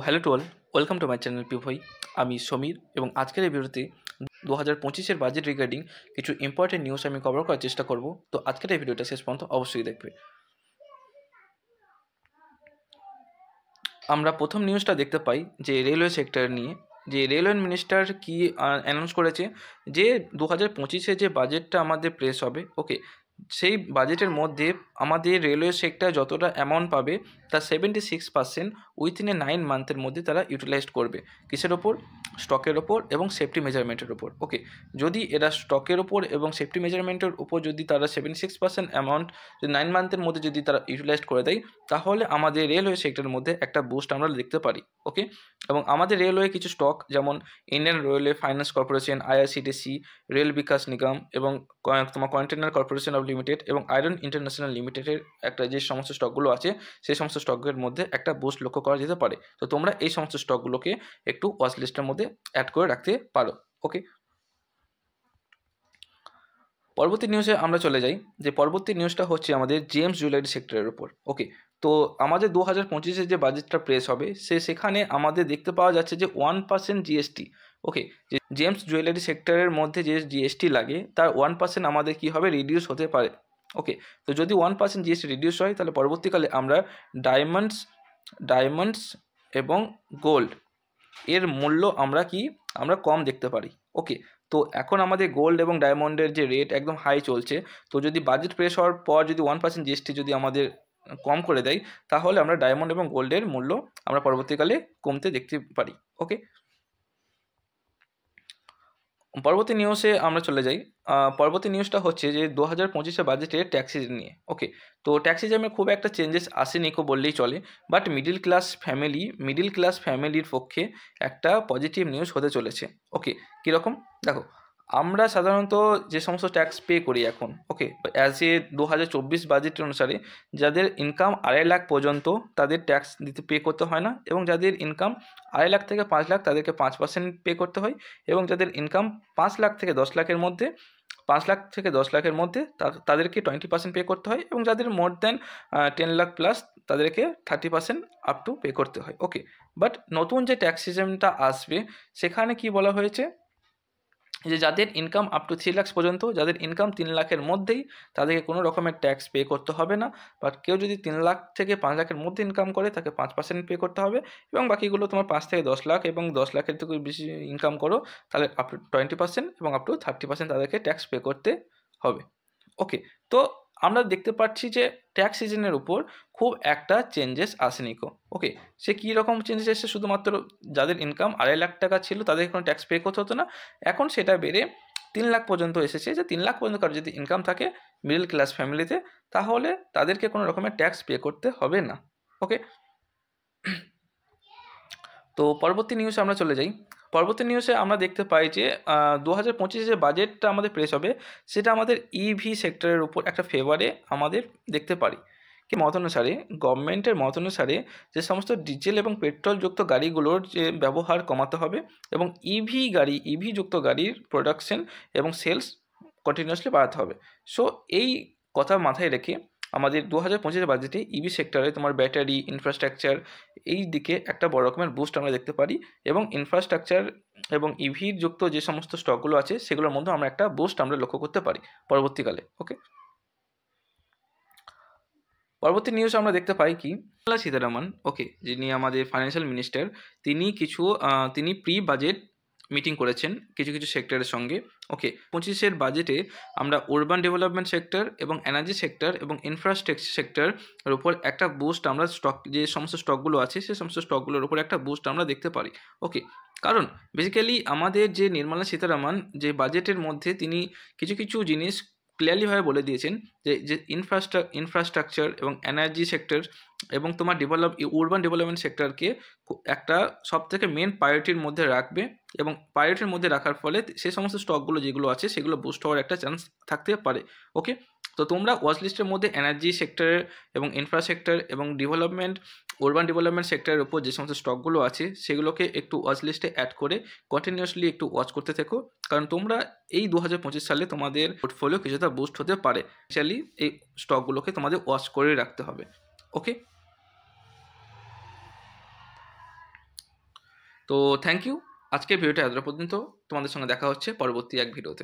Hello to all, welcome to my channel পিভই। আমি সমীর এবং আজকের এই ভিডিওতে 2025-এর বাজেট রিগার্ডিং কিছু ইম্পর্টেন্ট নিউজ আমি কভার করার চেষ্টা করব। তো আজকের এই ভিডিওটা শেষ পর্যন্ত অবশ্যই দেখবে। আমরা প্রথম নিউজটা দেখতে পাই যে রেলওয়ে সেক্টর নিয়ে, যে রেলওয়ে মিনিস্টার কি অ্যানাউন্স করেছে যে 2025-এ যে বাজেটটা আমাদের প্রেস হবে, ওকে, সেই বাজেটের মধ্যে আমাদের রেলওয়ে সেক্টর যতটা অ্যামাউন্ট পাবে তার 76% উইথিন এ 9 মান্থের মধ্যে তারা ইউটিলাইজ করবে। কিসের ওপর? স্টকের ওপর এবং সেফটি মেজারমেন্টের ওপর। ওকে, যদি এরা স্টকের ওপর এবং সেফটি মেজারমেন্টের উপর যদি তারা 76% অ্যামাউন্ট যদি 9 মান্থের মধ্যে যদি তারা ইউটিলাইজ করে দেয়, তাহলে আমাদের রেলওয়ে সেক্টরের মধ্যে একটা বুস্ট আমরা দেখতে পারি। ওকে, এবং আমাদের রেলওয়ে কিছু স্টক যেমন Indian railway finance corporation, IRCTC, Rail Vikas Nigam এবং তোমার কন্টেনার কর্পোরেশন অফ লিমিটেড এবং আয়রন ইন্টারন্যাশনাল লিমিটেডের একটা যে সমস্ত স্টকগুলো আছে সেই সমস্ত স্টকের মধ্যে একটা বুস্ট লক্ষ্য করা যেতে পারে। তো তোমরা এই সমস্ত স্টকগুলোকে একটু ওয়াচ লিস্টের মধ্যে অ্যাড করে রাখতে পারো। ওকে, পরবর্তী নিউজে আমরা চলে যাই। যে পরবর্তী নিউজটা হচ্ছে আমাদের জেমস জুয়েলারি সেক্টরের উপর। ওকে, তো আমাদের 2025-এর যে বাজেটটা প্রেস হবে সেখানে আমাদের দেখতে পাওয়া যাচ্ছে যে 1% জিএসটি। ওকে, যে জেমস জুয়েলারি সেক্টরের মধ্যে যে জিএসটি লাগে তার 1% আমাদের কি হবে, রিডিউস হতে পারে। ওকে, তো যদি 1% জিএসটি রিডিউস হয় তাহলে পরবর্তীকালে আমরা ডায়মন্ডস এবং গোল্ড এর মূল্য আমরা কম দেখতে পারি। ওকে, তো এখন আমাদের গোল্ড এবং ডায়মন্ডের যে রেট একদম হাই চলছে, তো যদি বাজেট প্রেস হওয়ার পর যদি 1% জিএসটি যদি আমাদের কম করে দেয়, তাহলে আমরা ডায়মন্ড এবং গোল্ডের মূল্য আমরা পরবর্তীকালে কমতে দেখতে পারি। ওকে, পরবর্তী নিউজে আমরা চলে যাই। পরবর্তী নিউজটা হচ্ছে যে 2025-এর বাজেটে ট্যাক্স সিজন নিয়ে। ওকে, তো ট্যাক্স সিজনে খুব একটা চেঞ্জেস আসেনি বললেই চলে, বাট মিডিল ক্লাস ফ্যামিলির পক্ষে একটা পজিটিভ নিউজ হতে চলেছে। ওকে, কীরকম? দেখো, আমরা সাধারণত যে সমস্ত ট্যাক্স পে করি এখন, ওকে, অ্যাজ এ 2024 বাজেট অনুসারে যাদের ইনকাম 2.5 লাখ পর্যন্ত তাদের ট্যাক্স দিতে পে করতে হয় না, এবং যাদের ইনকাম 2.5 লাখ থেকে 5 লাখ তাদেরকে 5% পে করতে হয়, এবং যাদের ইনকাম 5 লাখ থেকে 10 লাখের মধ্যে 5 লাখ থেকে 10 লাখের মধ্যে তাদেরকে 20% পে করতে হয়, এবং যাদের মোর দ্যান 10 লাখ প্লাস তাদেরকে 30% আপ টু পে করতে হয়। ওকে, বাট নতুন যে ট্যাক্স সিস্টেমটা আসবে সেখানে কি বলা হয়েছে যে যাদের ইনকাম আপ টু 3 লাখ পর্যন্ত, যাদের ইনকাম 3 লাখের মধ্যেই, তাদেরকে কোনো রকমের ট্যাক্স পে করতে হবে না। বাট কেউ যদি 3 লাখ থেকে 5 লাখের মধ্যে ইনকাম করে তাকে 5% পে করতে হবে, এবং বাকিগুলো তোমার 5 থেকে 10 লাখ এবং 10 লাখের থেকে বেশি ইনকাম করো তাহলে আপ টু 20% এবং আপ টু 30% তাদেরকে ট্যাক্স পে করতে হবে। ওকে, তো আমরা দেখতে পাচ্ছি যে ট্যাক্স সিজনের উপর খুব একটা চেঞ্জেস আসেনি। ওকে, সে কী রকম চেঞ্জেস এসেছে, শুধুমাত্র যাদের ইনকাম 2.5 লাখ টাকা ছিল তাদের কোনো ট্যাক্স পে করতে হতো না, এখন সেটা বেড়ে 3 লাখ পর্যন্ত এসেছে। যে 3 লাখ পর্যন্ত কারো যদি ইনকাম থাকে মিডল ক্লাস ফ্যামিলিতে, তাহলে তাদেরকে কোনো রকমের ট্যাক্স পে করতে হবে না। ওকে, তো পরবর্তী নিউজে আমরা চলে যাই। পরবর্তী নিউজে আমরা দেখতে পাই যে 2025 যে বাজেটটা আমাদের প্রেস হবে সেটা আমাদের ইভি সেক্টরের উপর একটা ফেভারে আমাদের দেখতে পারি। কি মত অনুসারে, গভর্নমেন্টের মত অনুসারে যে সমস্ত ডিজেল এবং পেট্রোলযুক্ত গাড়িগুলোর যে ব্যবহার কমাতে হবে, এবং ইভি যুক্ত গাড়ির প্রোডাকশন এবং সেলস কন্টিনিউয়াসলি বাড়াতে হবে। সো এই কথা মাথায় রেখে আমাদের 2025 বাজেটে ইভি সেক্টরে তোমার ব্যাটারি ইনফ্রাস্ট্রাকচার এই দিকে একটা বড় রকমের বুস্ট আমরা দেখতে পারি, এবং ইনফ্রাস্ট্রাকচার এবং ইভির যুক্ত যে সমস্ত স্টকগুলো আছে সেগুলোর মধ্যে আমরা একটা বুস্ট আমরা লক্ষ্য করতে পারি পরবর্তীকালে। ওকে, পরবর্তী নিউজ আমরা দেখতে পাই কি, নির্মলা সীতারামন, ওকে, যিনি আমাদের ফাইন্যান্সিয়াল মিনিস্টার, তিনি প্রি বাজেট মিটিং করেছেন কিছু কিছু সেক্টরের সঙ্গে। ওকে, 25-এর বাজেটে আমরা আরবান ডেভেলপমেন্ট সেক্টর এবং এনার্জি সেক্টর এবং ইনফ্রাস্ট্রাকচার সেক্টরের উপর একটা বুস্ট আমরা যে সমস্ত স্টকগুলো আছে সেই সমস্ত স্টকগুলোর উপর একটা বুস্ট আমরা দেখতে পারি। ওকে, কারণ বেসিক্যালি আমাদের যে নির্মলা সীতারামন যে বাজেটের মধ্যে তিনি কিছু কিছু জিনিস ক্লিয়ারলিভাবে বলে দিয়েছেন যে ইনফ্রাস্ট্রাকচার এবং এনার্জি সেক্টর এবং তোমার আরবান ডেভেলপমেন্ট সেক্টরকে একটা সবথেকে মেন প্রায়োরিটির মধ্যে রাখবে, এবং প্রায়োরিটির মধ্যে রাখার ফলে সেই সমস্ত স্টকগুলো যেগুলো আছে সেগুলো বুস্ট হওয়ার একটা চান্স থাকতে পারে। ওকে, তো তোমরা ওয়াচ লিস্টের মধ্যে এনার্জি সেক্টরের এবং ইনফ্রাস্ট্রাকচার এবং আরবান ডেভেলপমেন্ট সেক্টরের উপর যে সমস্ত স্টকগুলো আছে সেগুলোকে একটু ওয়াচ লিস্টে অ্যাড করে কন্টিনিউয়াসলি একটু ওয়াচ করতে থেকো, কারণ তোমরা এই 2025 সালে তোমাদের পোর্টফোলিও কিছুটা বুস্ট হতে পারে। স্পেশালি এই স্টকগুলোকে তোমাদের ওয়াচ করে রাখতে হবে। ওকে, তো থ্যাংক ইউ। আজকের ভিডিওটা এতটা পর্যন্ত। তোমাদের সঙ্গে দেখা হচ্ছে পরবর্তী এক ভিডিওতে।